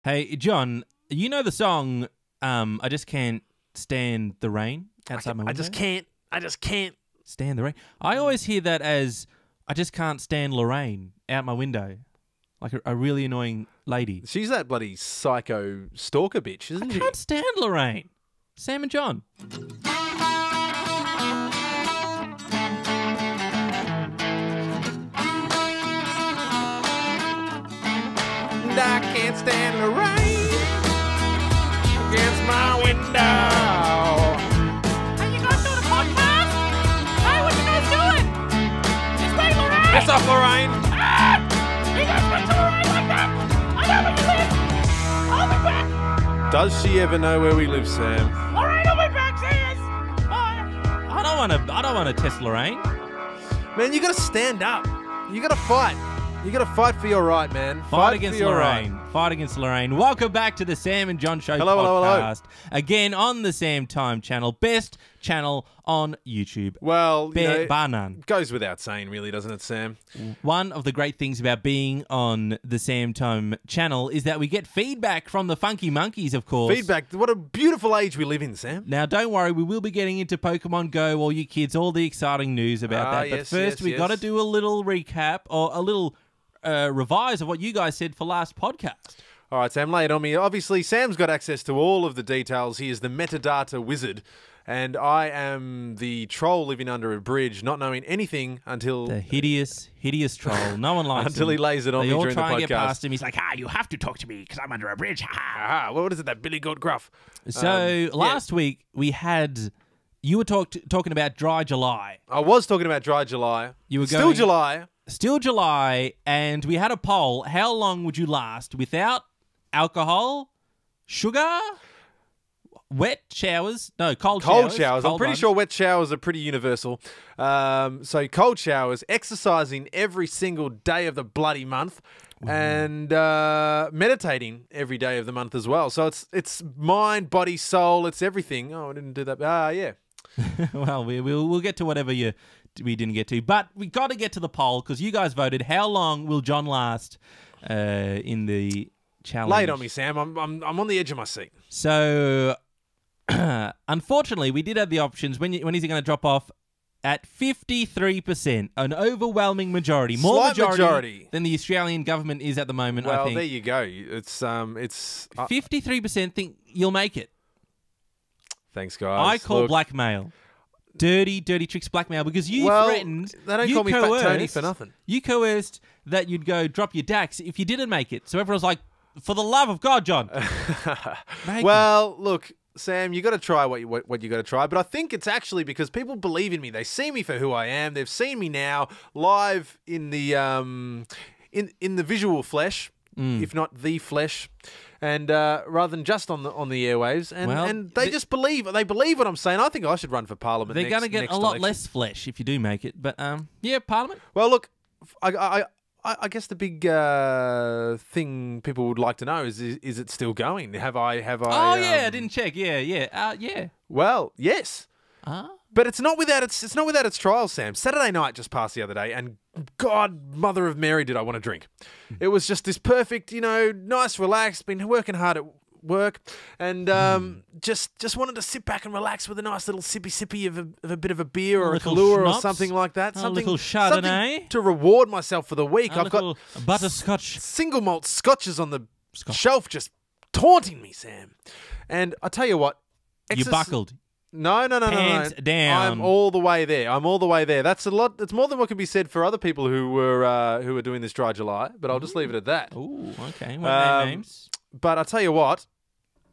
Hey, John, you know the song, I Just Can't Stand the Rain outside my window? I just can't. Stand the rain. I always hear that as, I just can't stand Lorraine out my window. Like a really annoying lady. She's that bloody psycho stalker bitch, isn't I she? can't stand Lorraine. Sam and John. And I can't stand the rain against my window. Are you guys doing a podcast? Hey, what you guys doing? It's me, Lorraine. Piss off, Lorraine. You guys went to Lorraine like that? I know where you live. I'll be back. Does she ever know where we live, Sam? Lorraine will be back. Cheers. Bye. I don't want to test Lorraine. Man, you gotta stand up. You gotta fight. You gotta fight for your right, man. Fight against for your Lorraine. right. Fight against Lorraine. Welcome back to the Sam and John Show Hello, hello, podcast. Again on the Sam Time channel. Best channel on YouTube. Well, you know, Bar none. goes without saying, really, doesn't it, Sam? One of the great things about being on the Sam Time channel is that we get feedback from the funky monkeys, of course. Feedback. What a beautiful age we live in, Sam. Now, don't worry, we will be getting into Pokemon Go, all you kids, all the exciting news about that. But yes, first, yes, we yes. got to do a little recap or a little revise of what you guys said for last podcast. All right, Sam, lay it on me. Obviously, Sam's got access to all of the details. He is the metadata wizard, and I am the troll living under a bridge, not knowing anything until The hideous troll. No one likes until him. he lays it on They me all during the try and get podcast. past him. He's like, you have to talk to me because I'm under a bridge. What is it? That Billy Goat Gruff. So last week we had you were talking about Dry July. I was talking about Dry July. You were Still going- July. Still July, and we had a poll. How long would you last without alcohol, sugar, wet showers? No, cold Cold showers. showers. I'm Cold pretty ones. sure wet showers are pretty universal. So cold showers, exercising every single day of the bloody month, and meditating every day of the month as well. So it's mind, body, soul. It's everything. Oh, I didn't do that. Yeah. Well, we'll get to whatever we didn't get to, but we got to get to the poll because you guys voted. How long will John last in the challenge? Lay it on me, Sam. I'm on the edge of my seat. So, unfortunately, we did have the options. When is he going to drop off? At 53%, an overwhelming majority, more Slight majority than the Australian government is at the moment. Well, I think there you go. It's 53% think you'll make it. thanks, guys. I call Look, blackmail. Dirty tricks blackmail because you Well, threatened. they don't you call me Fat Tony coerced- for nothing. You coerced that you'd go drop your DAX if you didn't make it. So everyone's like, for the love of God, John. Make Well, look, Sam, you got to try what you got to try. But I think it's actually because people believe in me. They see me for who I am. They've seen me now live in the in the visual flesh, if not the flesh, and rather than just on the airwaves. And Well, and they just believe. They believe what I'm saying. I think I should run for parliament. They're going to get next a lot election. less flesh if you do make it. But yeah, Parliament. Well, look, I guess the big thing people would like to know is it still going? Have I? Oh yeah, I didn't check. Yeah. Well, yes. But it's not without its trials, Sam. Saturday night just passed the other day, and God, Mother of Mary, did I want to drink. It was just this perfect, nice, relaxed, been working hard at work, and just wanted to sit back and relax with a nice little sippy of a bit of a beer or a little Kahlua or schnapps, something like that. a little something Chardonnay. to reward myself for the week. A I've got little butterscotch. single malt scotches on the shelf just taunting me, Sam. And I tell you what, You buckled. No. Pants down. I'm all the way there. That's a lot. It's more than what can be said for other people who were doing this Dry July. But I'll just leave it at that. Ooh, okay. What names? But I tell you what.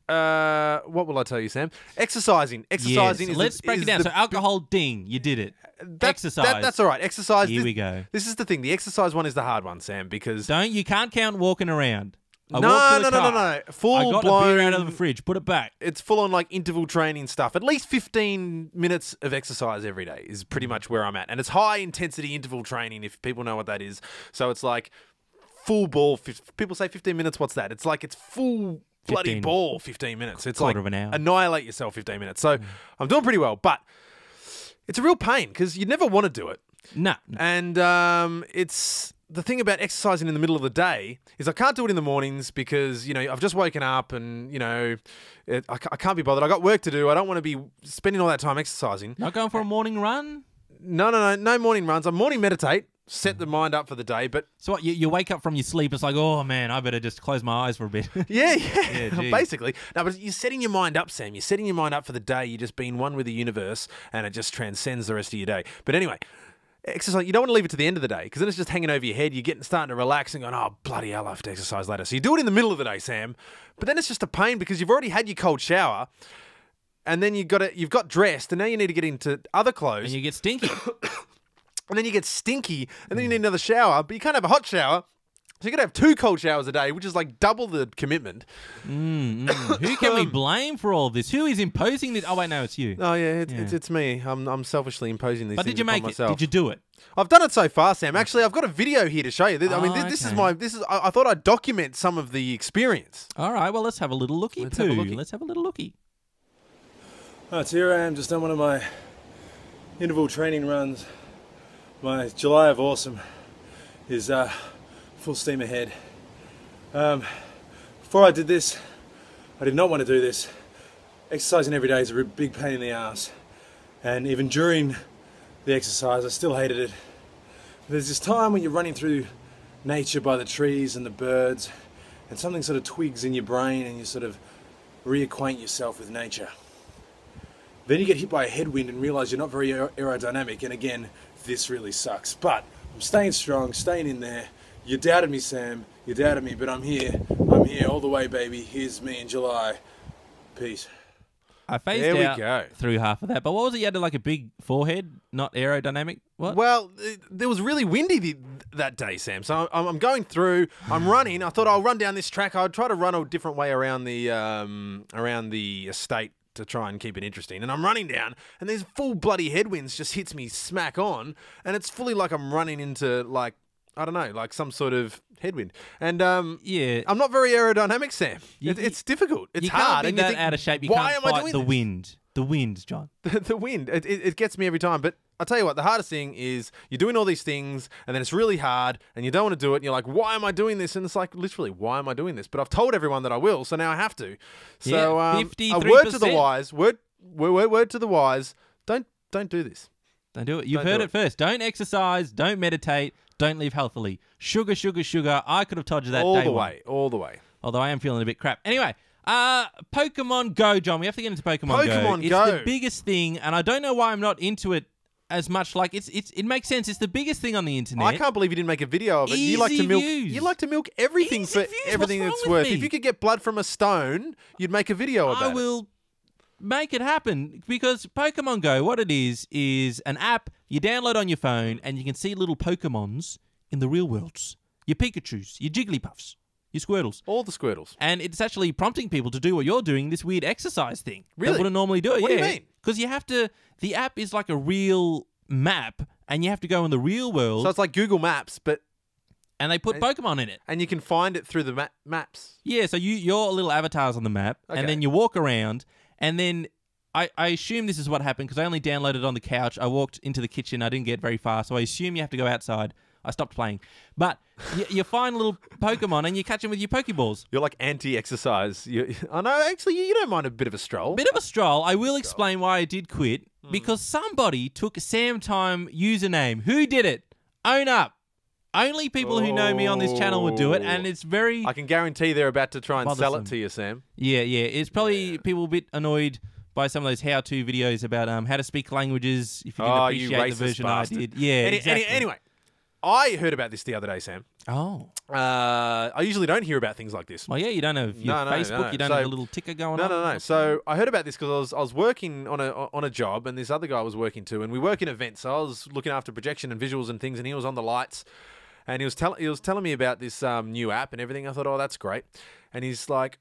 What will I tell you, Sam? Exercising. Yes. Is Let's break it down. So alcohol, ding, you did it. Exercise. That's all right. Exercise. Here we go. This is the thing. The exercise one is the hard one, Sam, because You can't count walking around. I No. walked to the car. I Full got blown a beer out of the fridge. Put it back. It's full on like interval training stuff. At least 15 minutes of exercise every day is pretty much where I'm at. And it's high intensity interval training, if people know what that is. So it's like full ball. People say 15 minutes. What's that? It's like it's full bloody 15. ball 15 minutes. It's Quarter like of an hour. annihilate yourself 15 minutes. So I'm doing pretty well. But it's a real pain because you never want to do it. No. And it's the thing about exercising in the middle of the day is I can't do it in the mornings because, you know, I've just woken up and, you know, I can't be bothered. I got work to do. I don't want to be spending all that time exercising. Not going for a morning run? No morning runs. I morning meditate, set the mind up for the day, but... So what, you wake up from your sleep, it's like, oh, man, I better just close my eyes for a bit. Yeah, geez. basically. No, but you're setting your mind up, Sam. You're setting your mind up for the day. You're just being one with the universe, and it just transcends the rest of your day. But anyway... exercise, you don't want to leave it to the end of the day because then it's just hanging over your head. You're starting to relax and going, oh, bloody hell, I have to exercise later. So you do it in the middle of the day, Sam. But then it's just a pain because you've already had your cold shower and then you've got dressed and now you need to get into other clothes. And you get stinky. And then you get stinky and then you need another shower, but you can't have a hot shower. So you're going to have 2 cold showers a day, which is like double the commitment. Who can we blame for all this? Who is imposing this? Oh, wait, no, it's you. Oh, yeah, it's me. I'm selfishly imposing these But things did you make upon it? myself. Did you do it? I've done it so far, Sam. Actually, I've got a video here to show you. I mean, Oh, this is okay. I thought I'd document some of the experience. All right, well, let's have a little looky Let's have a looky. Let's have a little looky. Right, so here I am, just done one of my interval training runs. My July of Awesome is full steam ahead. Before I did this, I did not want to do this. Exercising every day is a big pain in the ass. And even during the exercise, I still hated it. There's this time when you're running through nature by the trees and the birds, and something sort of twigs in your brain and you sort of reacquaint yourself with nature. Then you get hit by a headwind and realize you're not very aerodynamic, and again, this really sucks. But I'm staying strong, staying in there. You doubted me, Sam. You doubted me, but I'm here. I'm here all the way, baby. Here's me in July. Peace. I phased There we out go. through half of that. But what was it? You had like a big forehead, not aerodynamic? What? Well, there was really windy that day, Sam. So I'm going through. I'm running. I thought I'll run down this track. I'd try to run a different way around the estate to try and keep it interesting. And I'm running down, and there's full bloody headwinds just hits me smack on, and it's fully like I'm running into like, I don't know, like some sort of headwind. And Yeah. I'm not very aerodynamic, Sam. You- It's difficult. It's you hard. can't be and you that think, out of shape. You why can't am I fight doing the this? wind. The wind, John. The wind. It gets me every time. But I'll tell you what, the hardest thing is you're doing all these things and then it's really hard and you don't want to do it. And you're like, why am I doing this? And it's like, literally, why am I doing this? But I've told everyone that I will, so now I have to. So Yeah, a word to the 53%. wise. Word to the wise. Don't do this. Don't do it. You've Don't do heard it. it first. Don't exercise. Don't meditate. Don't live healthily. Sugar, sugar, sugar. I could have told you that All day the one. way. All the way. Although I am feeling a bit crap. Anyway, Pokemon Go, John. We have to get into Pokemon Go. Pokemon It's Go. the biggest thing, and I don't know why I'm not into it as much. Like it makes sense. It's the biggest thing on the internet. I can't believe you didn't make a video of it. You like to Easy milk. views. You like to milk everything Easy for views. everything What's it's wrong with worth. me? If you could get blood from a stone, you'd make a video about I it. will make it happen because Pokemon Go, what it is an app you download on your phone and you can see little Pokemons in the real worlds. Your Pikachus, your Jigglypuffs, your Squirtles. All the Squirtles. And it's actually prompting people to do what you're doing, this weird exercise thing. Really? That wouldn't normally do it. What do yeah. you mean? Because you have to, the app is like a real map and you have to go in the real world So it's like Google Maps, but and they put Pokemon in it. and you can find it through the maps. Yeah, so your little avatars on the map, Okay. and then you walk around, and then I assume this is what happened because I only downloaded on the couch. I walked into the kitchen. I didn't get very far, so I assume you have to go outside. I stopped playing. But you find little Pokemon, and you catch them with your Pokeballs. You're like anti-exercise. I know, actually, you don't mind a bit of a stroll. Bit of a stroll. I will explain why I did quit, because somebody took a Sam Time username. Who did it? Own up. Only people who know me on this channel would do it, and it's very... I can guarantee they're about to try and sell it Bothersome. to you, Sam. Yeah. It's probably people a bit annoyed by some of those how-to videos about how to speak languages if you didn't Oh, you appreciate racist the version bastard. I did. Yeah, exactly. Anyway, I heard about this the other day, Sam. Oh. I usually don't hear about things like this. Well, yeah, you don't have your No, Facebook, you don't So- have a little ticker going No, on. no. So I heard about this because I was working on a job, and this other guy was working too, and we work in events. So I was looking after projection and visuals and things, and he was on the lights, and he was telling me about this new app and everything. I thought, oh, that's great. And he's like,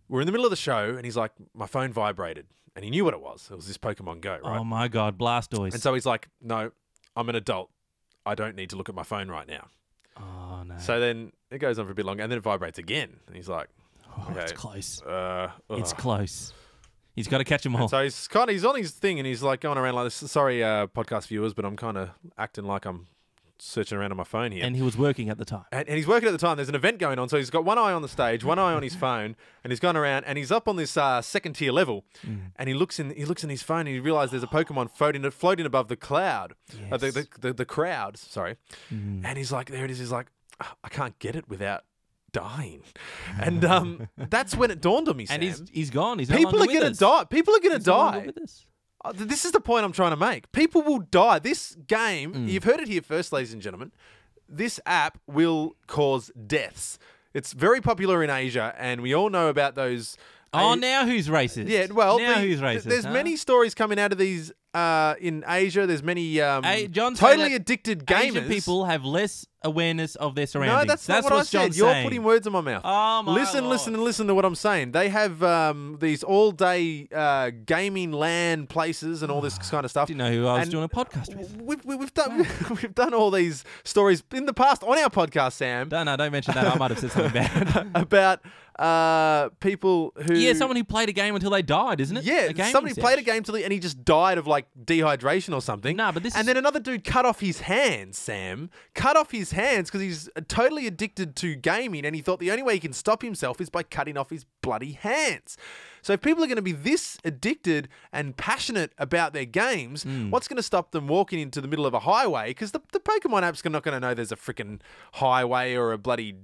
we're in the middle of the show, and he's like, my phone vibrated, and he knew what it was. It was this Pokemon Go, right? Oh, my God. Blastoise. And so he's like, no, I'm an adult. I don't need to look at my phone right now. oh, no. So then it goes on for a bit longer, and then it vibrates again. And he's like, Oh, okay, it's close. ugh. It's close. He's got to catch them all. So he's on his thing, and he's like going around like this. Sorry, podcast viewers, but I'm kind of acting like I'm searching around on my phone here. And he was working at the time. And he's working at the time. There's an event going on, so he's got one eye on the stage, one eye on his phone, and he's gone around and he's up on this second tier level. And he looks in his phone and he realizes there's a Pokemon floating above the cloud, the crowd. Sorry, and he's like, there it is. He's like, "Oh, I can't get it without dying," and that's when it dawned on me, Sam. And he's gone. He's People no are longer going to with us. die. People are going to He's no longer die. with us. This is the point I'm trying to make. People will die. This game, you've heard it here first, ladies and gentlemen. This app will cause deaths. It's very popular in Asia, and we all know about those. Oh, now who's racist? Yeah, well, now who's racist? There's huh? many stories coming out of these in Asia. There's many John's saying totally that addicted gamers. Asian people have less awareness of their No, surroundings. that's not what I said. John's You're saying. putting words in my mouth. Oh, my listen Lord. to what I'm saying. They have these all-day gaming LAN places and all this kind of stuff. Didn't know who I was And doing a podcast with. We've done we've done all these stories in the past on our podcast, Sam, No, don't mention that. I might have said something bad. about people who Yeah, someone who played a game until they died, isn't it? Yeah, A gaming somebody sesh. played a game till and he just died of like dehydration or something. Nah, but this and is- then another dude cut off his hands. Sam cut off his hands because he's totally addicted to gaming, and he thought the only way he can stop himself is by cutting off his bloody hands. So if people are going to be this addicted and passionate about their games, what's going to stop them walking into the middle of a highway? Because the Pokemon app's not going to know there's a freaking highway or a bloody,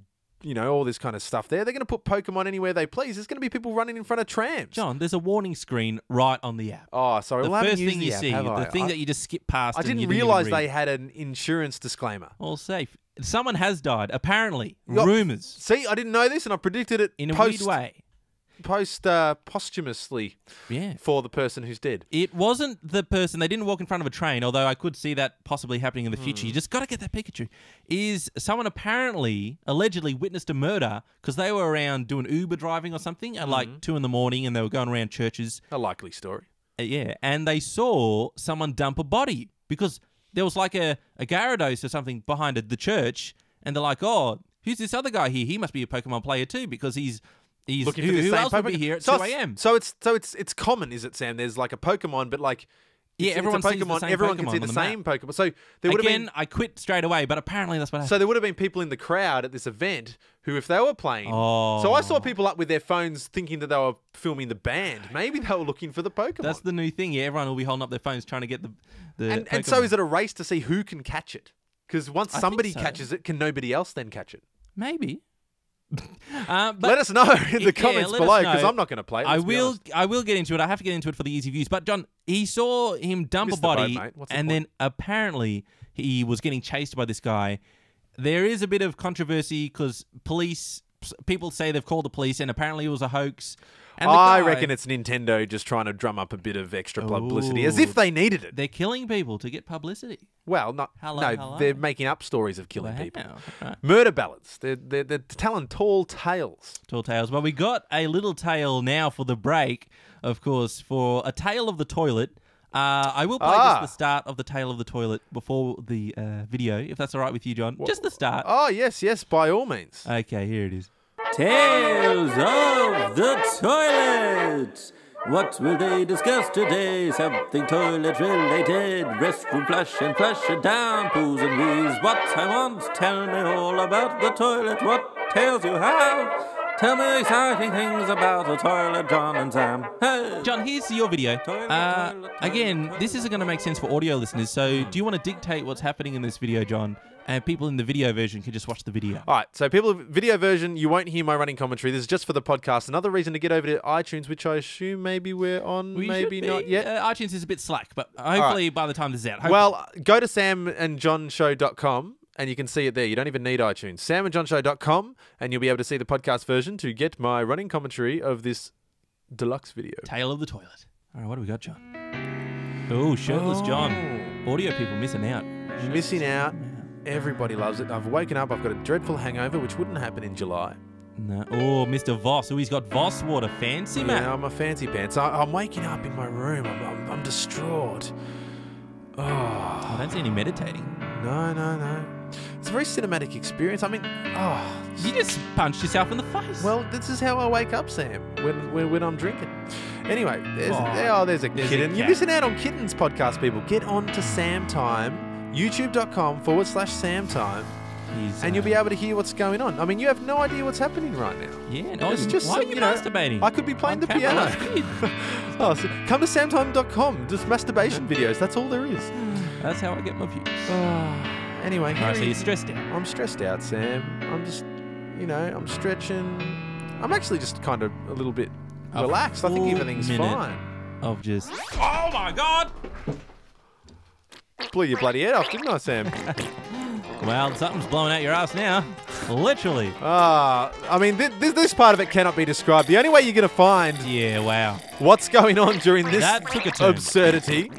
all this kind of stuff there. They're going to put Pokemon anywhere they please. There's going to be people running in front of trams. John, there's a warning screen right on the app. Oh, sorry. The well, I haven't first used thing the you app, see, have I? the thing that you just skip past. I and didn't you even realise read. they had an insurance disclaimer. All safe. Someone has died, apparently. Yup. Rumours. See, I didn't know this, and I predicted it In a weird way. posthumously Yeah. for the person who's dead. It wasn't the person, they didn't walk in front of a train, although I could see that possibly happening in the future. You just got to get that Pikachu. Is someone allegedly witnessed a murder because they were around doing Uber driving or something at like 2 a.m. and they were going around churches. A likely story. Yeah, and they saw someone dump a body because there was like a Gyarados or something behind the church, and they're like, oh, who's this other guy here? He must be a Pokemon player too because he's Looking who, for the who same else Pokemon. would be here at so 2 a.m.? So it's common, is it, Sam? There's like a Pokemon, but like Yeah, it's everyone a sees the Pokemon. same Everyone Pokemon can see on the the same Pokemon. So there would have Again, been. I quit straight away, but apparently that's what happened. So there would have been people in the crowd at this event who, if they were playing, Oh. so I saw people up with their phones thinking that they were filming the band. Maybe they were looking for the Pokemon. That's the new thing. Yeah, everyone will be holding up their phones trying to get the and so is it a race to see who can catch it? Because once I think somebody so. catches it, can nobody else then catch it? Maybe. But Let us know in the comments let us below, because know. I'm not going to play it. I let's be will. honest. I will get into it. I have to get into it for the easy views. But John, he saw him dump a Missed the boat, body, mate. What's the and point? then apparently he was getting chased by this guy. There is a bit of controversy because people say they've called the police, and apparently it was a hoax. And the I guy- reckon it's Nintendo just trying to drum up a bit of extra publicity, as Ooh. if they needed it. they're killing people to get publicity. Well, no, Hello. they're making up stories of killing people. Wow. Right. Murder ballads. They're telling tall tales. Tall tales. Well, we got a little tale now for the break, of course, for a tale of the toilet. I will play just the start of the tale of the toilet before the video, if that's all right with you, John. Just the start. Oh, yes, by all means. Okay, here it is. Tales of the Toilet! What will they discuss today? Something toilet related. Restroom flush and flush it down. Poos and wheeze. What I want. Tell me all about the toilet. What tales you have? Tell me exciting things about the toilet, John and Sam. Hey! John, here's your video. Again, this isn't going to make sense for audio listeners, so do you want to dictate what's happening in this video, John? And people in the video version can just watch the video. All right, so people, video version, you won't hear my running commentary. This is just for the podcast. Another reason to get over to iTunes, which I assume maybe we're on, We maybe should be. not yet. iTunes is a bit slack, but hopefully by the time this is out. Hopefully. Well, go to samandjohnshow.com and you can see it there. You don't even need iTunes. samandjohnshow.com and you'll be able to see the podcast version to get my running commentary of this deluxe video. Tale of the toilet. All right, what do we got, John? Oh, shirtless John. Audio people missing out. Missing out. Everybody loves it. I've woken up. I've got a dreadful hangover, which wouldn't happen in July. No. Oh, Mr. Voss. Oh, he's got Voss water. Fancy, man. Yeah, I'm a fancy pants. I'm waking up in my room. I'm distraught. Oh, I don't see any meditating. no. It's a very cinematic experience. I mean, You just punched yourself in the face. well, this is how I wake up, Sam, when I'm drinking. Anyway, there's a There's kitten. a You're cat. missing out on Kittens podcast, people. Get on to Sam Time YouTube.com/SamTime. He's, and you'll be able to hear what's going on. I mean, you have no idea what's happening right now. Yeah, no, It's just why are you masturbating? I could be playing the On camera, piano. that's weird. Oh, so come to samtime.com. Just masturbation videos. That's all there is. That's how I get my views. Anyway, All right, so you're stressed out. I'm stressed out, Sam. I'm just, I'm stretching. I'm actually just kind of a little bit A relaxed. I think full everything's minute. fine. Of just, oh my God! Blew your bloody head off, didn't I, Sam? Well, something's blowing out your ass now. Literally. I mean, this part of it cannot be described. The only way you're going to find Yeah, wow. what's going on during this That took a turn. absurdity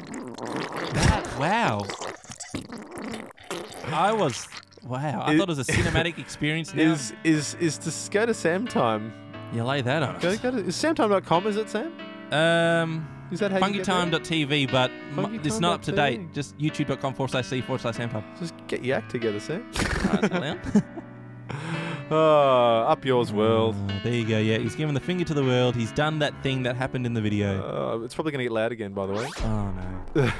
Wow. Wow. I thought it was a cinematic experience now. is to go to Samtime. You lay that on. Go to is samtime.com, is it, Sam? Is that how you get there? Funkytime.tv, but it's not up to date. Funkytime.tv. Just youtube.com/c/samtime. Just get your act together, Sam. Down. Up yours, world. There you go. Yeah, he's given the finger to the world. He's done that thing that happened in the video. It's probably going to get loud again, by the way. Oh no.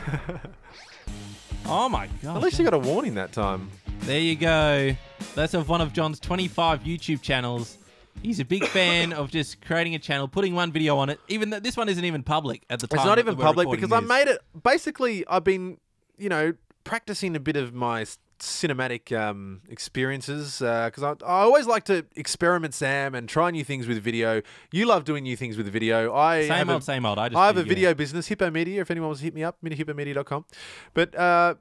Oh my God. At least you got a warning that time. There you go. That's of one of John's 25 YouTube channels. He's a big fan of just creating a channel, putting one video on it, even though this one isn't even public at the time. It's not that even we're public recording because I this. made it. Basically, I've been, practicing a bit of my cinematic experiences because I always like to experiment, Sam, and try new things with video. You love doing new things with video. Same old. I have a video business, Hippo Media. If anyone wants to hit me up, hippomedia.com. But I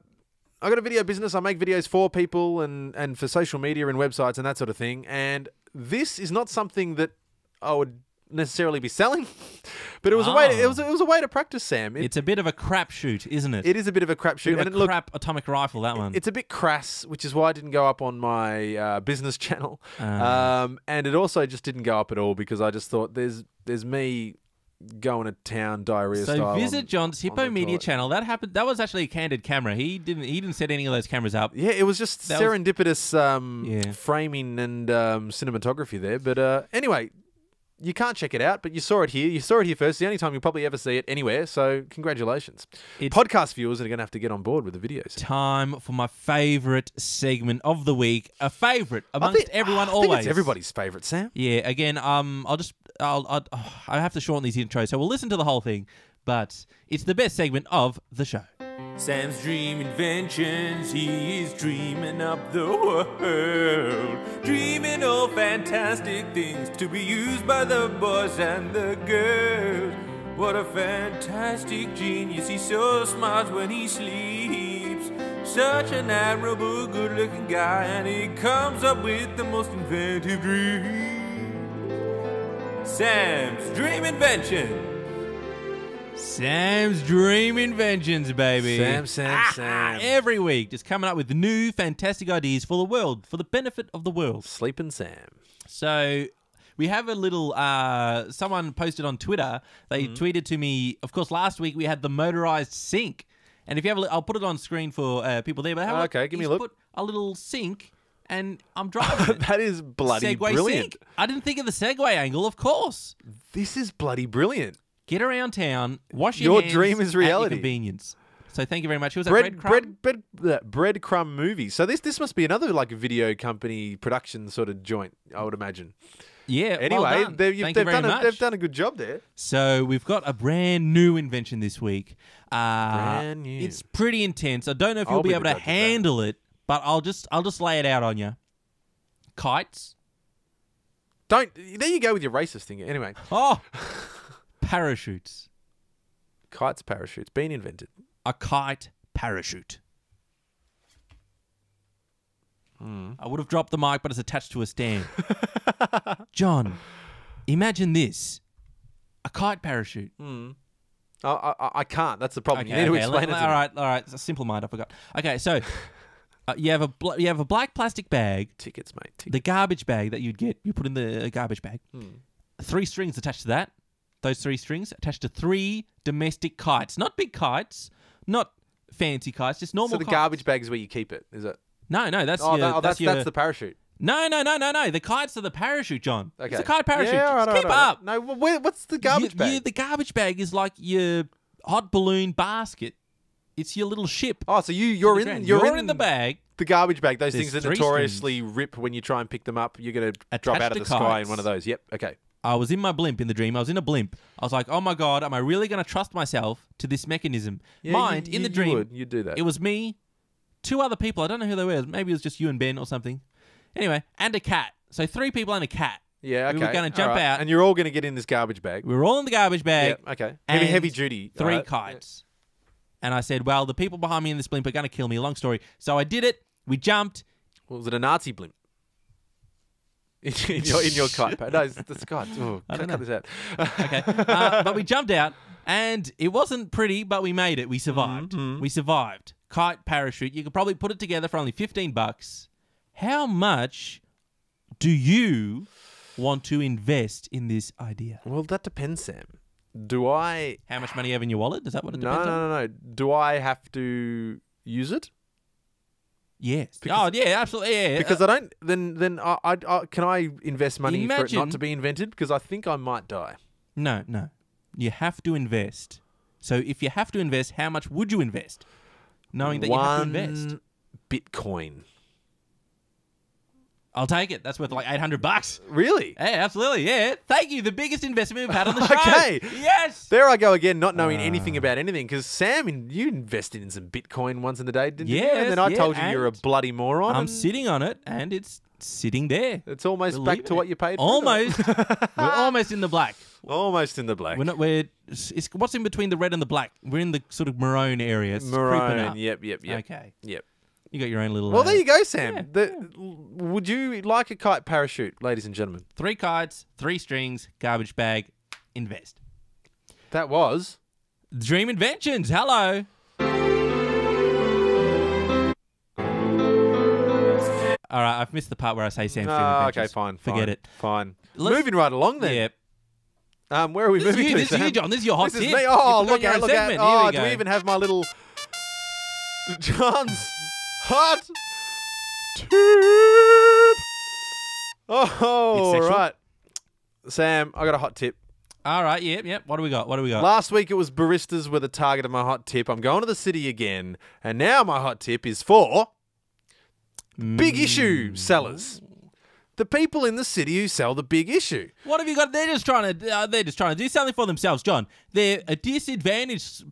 got a video business. I make videos for people and for social media and websites and that sort of thing. And this is not something that I would necessarily be selling, but it was a way. It was a way to practice, Sam. It's a bit of a crapshoot, isn't it? It is a bit of a crapshoot, Bit and of a look, crap atomic rifle. That one. it's a bit crass, which is why it didn't go up on my business channel, and it also just didn't go up at all because I just thought there's me going to town diarrhea So style. visit John's on Hippo the Media toilet. channel. That happened. That was actually a candid camera. He didn't set any of those cameras up. Yeah, it was just That was- serendipitous Yeah. framing and cinematography there. But anyway, you can't check it out, but you saw it here. You saw it here first. The only time you'll probably ever see it anywhere. So congratulations. It's- Podcast viewers are going to have to get on board with the videos. Time for my favorite segment of the week. A favorite amongst everyone. I Always. think it's everybody's favorite, Sam. Yeah. Again, I have to shorten these intros, so we'll listen to the whole thing. But it's the best segment of the show. Sam's dream inventions, he is dreaming up the world. Dreaming of fantastic things to be used by the boys and the girls. What a fantastic genius, he's so smart when he sleeps. Such an admirable, good-looking guy, and he comes up with the most inventive dreams. Sam's dream invention. Sam's dream inventions, baby. Sam. Every week, just coming up with new fantastic ideas for the world, for the benefit of the world. Sleeping Sam. So we have a little, someone posted on Twitter, they tweeted to me, of course, last week we had the motorized sink. And if you have a look, I'll put it on screen for people there. But have a look. Okay, give me a He's look. Put a little sink, and I'm driving it. That is bloody Segway brilliant. sink. I didn't think of the Segway angle, of course. This is bloody brilliant. Get around town, wash your Your hands dream is at your reality. convenience. So thank you very much. Who was that? Breadcrumb movie. So this must be another like video company production sort of joint, I would imagine. Yeah. Anyway, well done. they've Thank you very much. they've done a good job there. So we've got a brand new invention this week. Brand new. It's pretty intense. I don't know if I'll you'll be be able the to judge of that. handle it, but I'll just lay it out on you. Kites. There you go with your racist thing. Anyway, Oh, parachutes. kites, parachutes, been invented. A kite parachute. I would have dropped the mic, but it's attached to a stand. John, imagine this. A kite parachute. I can't. That's the problem. You need to explain it to me. All right. It's a simple mind. I forgot. Okay, so you have a black plastic bag. Tickets, mate. Tickets. The garbage bag that you'd get, you put in the garbage bag. 3 strings attached to that. Those 3 strings attached to 3 domestic kites. Not big kites, not fancy kites, just normal So the kites. garbage bag is where you keep it, is it? No, that's That's your... the parachute. No. The kites are the parachute, John. Okay. It's a kite parachute. Yeah, all right, Just keep all right. up. No, what's the garbage bag? The garbage bag is like your hot balloon basket. It's your little ship. Oh, so you're in the bag. the garbage bag. Those There's things that 3 notoriously rip when you try and pick them up. You're going to drop out of Attached the to sky in kites. one of those. Yep. Okay. I was in my blimp in the dream. I was in a blimp. I was like, oh my God, am I really going to trust myself to this mechanism? Yeah, Mind, in the dream, you'd do that. it was me, 2 other people. I don't know who they were. Maybe it was just you and Ben or something. Anyway, and a cat. So 3 people and a cat. Yeah, okay. We were going to jump All right. out. And you're all going to get in this garbage bag. We were all in the garbage bag. Yeah, okay. and Heavy duty. 3 all right. kites. And I said, well, the people behind me in this blimp are going to kill me. Long story. So I did it. We jumped. Well, was it a Nazi blimp? in your kite pad? No, that's God. Oh, don't cut know. this out. Okay. But we jumped out, and it wasn't pretty, but we made it. We survived. Mm-hmm. We survived. Kite parachute. You could probably put it together for only $15. How much do you want to invest in this idea? Well, that depends, Sam. Do I? How much money you have in your wallet? Is that what it No, depends on? no. Do I have to use it? Yes. Oh, yeah, absolutely. Yeah. Because I don't. Then I can I invest money for it Imagine- not to be invented? Because I think I might die. No. You have to invest. So if you have to invest, how much would you invest? Knowing that you have to invest. One Bitcoin. I'll take it. That's worth like $800. Really? Yeah, absolutely. Yeah. Thank you. The biggest investment we've had on the show. Okay. Yes. There I go again, not knowing anything about anything. Because Sam, you invested in some Bitcoin once in the day, didn't you? And then I Yes, told you yeah, you're a and bloody moron. I'm and sitting on it, and it's sitting there. It's almost We're back leaving to it. what you paid for. Almost. We're almost in the black. Almost in the black. We're not. It's what's in between the red and the black. We're in the sort of maroon area. It's creeping Maroon. up. Yep. Okay. Yep. You got your own little. Well, there you go, Sam. yeah, Would you like a kite parachute, ladies and gentlemen? 3 kites, 3 strings, garbage bag, invest. That was. Dream Inventions. Hello. All right, I've missed the part where I say Sam's Dream Adventures. Okay, fine. Forget it. Fine. Let's- Moving right along then. Yeah. Where are we This is moving you, to, this is Sam? you, John. This is your hot This is tip. me. Oh, You forgot look your out, own look out. segment. Here Oh, we do go. we even have my little John's hot tip? Oh, Bit sexual. right. Sam, I got a hot tip. All right, yep. What do we got? Last week it was baristas were the target of my hot tip. I'm going to the city again, and now my hot tip is for big issue sellers. The people in the city who sell the big issue. What have you got? They're just trying to do something for themselves, John. They're a disadvantaged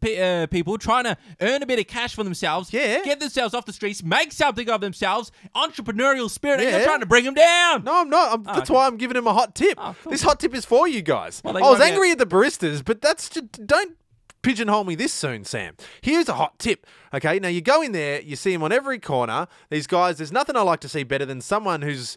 people trying to earn a bit of cash for themselves. Yeah. Get themselves off the streets, make something of themselves. Entrepreneurial spirit. And Yeah. you're trying to bring them down. No, I'm not. That's why I'm giving him a hot tip. Oh, cool. This hot tip is for you guys. Well, I they was won't angry at the baristas, but that's just don't pigeonhole me this soon, Sam. Here's a hot tip. Okay, now you go in there, you see them on every corner. These guys, there's nothing I like to see better than someone who's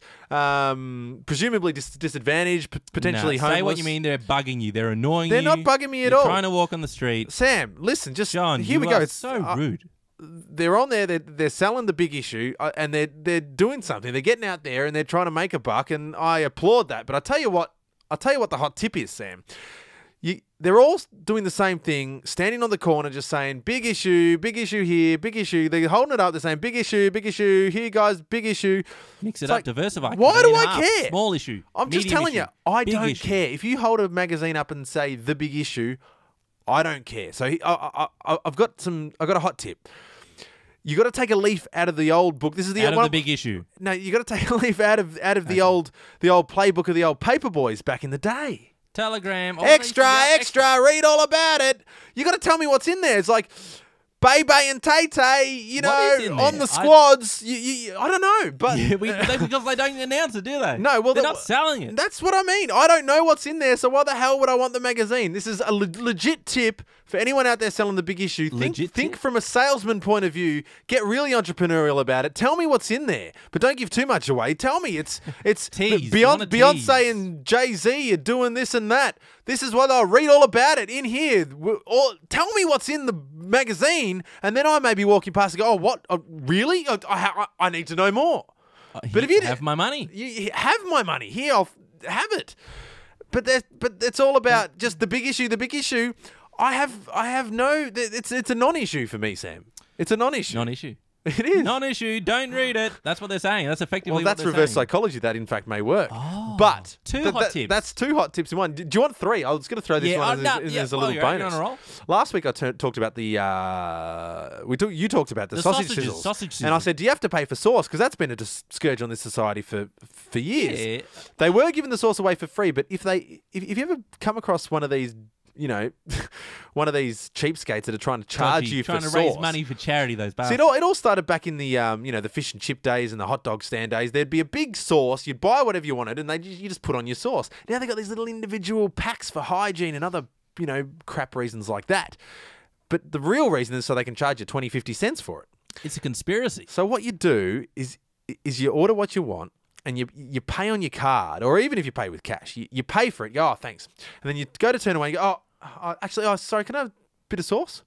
presumably disadvantaged, potentially No, homeless. say what you mean. They're bugging you. They're annoying They're you. not bugging me at You're all. Trying to walk on the street. Sam, listen, just John, here you we go. are It's- so rude. they're on there. They're selling the big issue, and they're doing something. They're getting out there and they're trying to make a buck, and I applaud that. But I tell you what the hot tip is, Sam. They're all doing the same thing, standing on the corner, just saying big issue here, big issue. They're holding it up. They're saying big issue here, guys, big issue. Mix it It's up, like, diversify. why cut it do in I half. care? Small issue. I'm just medium telling issue, you, I big don't issue. care. If you hold a magazine up and say the big issue, I don't care. So I've got a hot tip. You got to take a leaf out of the old book. This is the Out one of the big issue. No, you got to take a leaf out of the old playbook of the old paper boys back in the day. Telegram. Extra, read all about it. You got to tell me what's in there. It's like Bebe and Tay Tay, you What is know, in on there? the squads. I don't know, but Yeah, because they don't announce it, do they? No, well, they're not selling it. That's what I mean. I don't know what's in there, so why the hell would I want the magazine? This is a legit tip for anyone out there selling the big issue. Legit Think tip? from a salesman point of view. Get really entrepreneurial about it. Tell me what's in there, but don't give too much away. Tell me it's Tease. You want to Beyonce tease. and Jay-Z are doing this and that. This is what I'll read all about it in here. Tell me what's in the magazine, and then I may be walking past and go, "Oh, what? Really? I need to know more." But if you have my money. you have my money here, I'll have it. But it's all about just the big issue. The big issue. I have no. It's a non-issue for me, Sam. It's a non-issue. Non-issue. It is. Non-issue. Don't read it. That's what they're saying. That's effectively Well, that's what they're reverse saying. psychology. That, in fact, may work. Oh. But Two hot tips. That's 2 hot tips in one. Do you want 3? I was going to throw this Yeah, one no, as a well, little you're right, you're bonus. on a roll. Last week I talked about the you talked about the sausage sausages, sizzles. sausage And I sizzles. said, do you have to pay for sauce? Because that's been a scourge on this society for years. Yeah. They were giving the sauce away for free, but if you ever come across one of these, one of these cheapskates that are trying to charge Dodgy, you for trying to sauce. raise money for charity, those See, bastards. it all started back in the the fish and chip days and the hot dog stand days. There'd be a big sauce. You'd buy whatever you wanted, and you just put on your sauce. Now they got these little individual packs for hygiene and other crap reasons like that. But the real reason is so they can charge you 20, 50 cents for it. It's a conspiracy. So what you do is you order what you want. And you pay on your card, or even if you pay with cash, you pay for it. You go, oh, thanks. And then you go to turn away and you go, sorry, can I have a bit of sauce?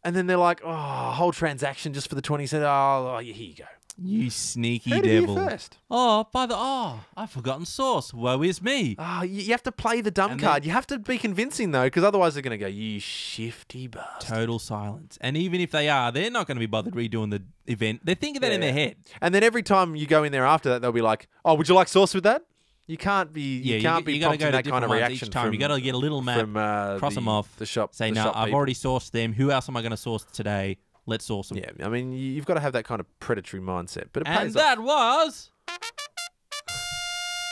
And then they're like, oh, whole transaction just for the 20 cents. Oh, here you go. You sneaky Who did you devil. first? I've forgotten sauce. Woe is me. Oh, you have to play the dumb And card. then- You have to be convincing, though, because otherwise they're going to go, you shifty bastard. Total silence. And even if they are, they're not going to be bothered redoing the event. They're thinking that in their head. And then every time you go in there after that, they'll be like, oh, would you like sauce with that? You can't be You gotta go to prompting that kind different of ones reaction each time. from, You got to get a little map, from cross them off, the shop. say, the no, shop I've people." already sourced them. Who else am I going to source today? Let's source them. Yeah, I mean, you've got to have that kind of predatory mindset, but it And pays off. that was...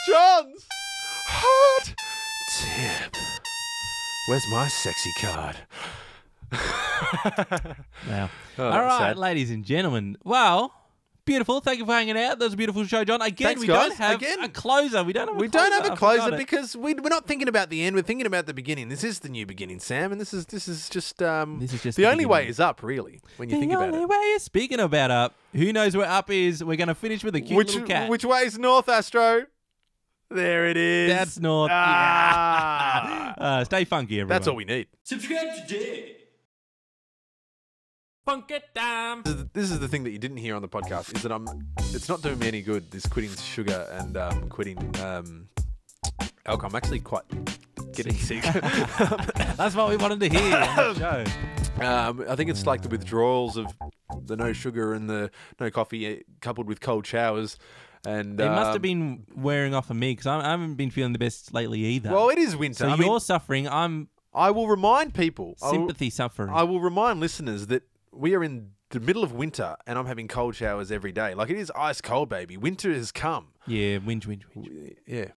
John's hot tip. Where's my sexy card? Wow. Oh, All that was right, sad. ladies and gentlemen. Well, beautiful. Thank you for hanging out. That was a beautiful show, John. Again, Thanks, we guys. don't have Again. a closer. We don't have a We closer. don't have a I closer forgot it. because we're not thinking about the end. We're thinking about the beginning. This is the new beginning, Sam, and this is just This is just the the only way beginning. is up, really, when you The think about only it. way is speaking about up. Who knows where up is? We're going to finish with a cute little cat. Which way is north, Astro? There it is. That's north. Ah. Stay funky, everyone. That's all we need. Subscribe today. Funk it down. This is the thing that you didn't hear on the podcast is that it's not doing me any good, this quitting sugar and quitting alcohol. I'm actually quite getting sick. That's what we wanted to hear on the show. I think it's like the withdrawals of the no sugar and the no coffee coupled with cold showers. And It must have been wearing off of me because I haven't been feeling the best lately either. Well, it is winter. so I you're mean, suffering. I'm I will remind people. sympathy suffering. I will remind listeners that we are in the middle of winter and I'm having cold showers every day. Like, it is ice cold, baby. Winter has come. yeah, whinge. Yeah.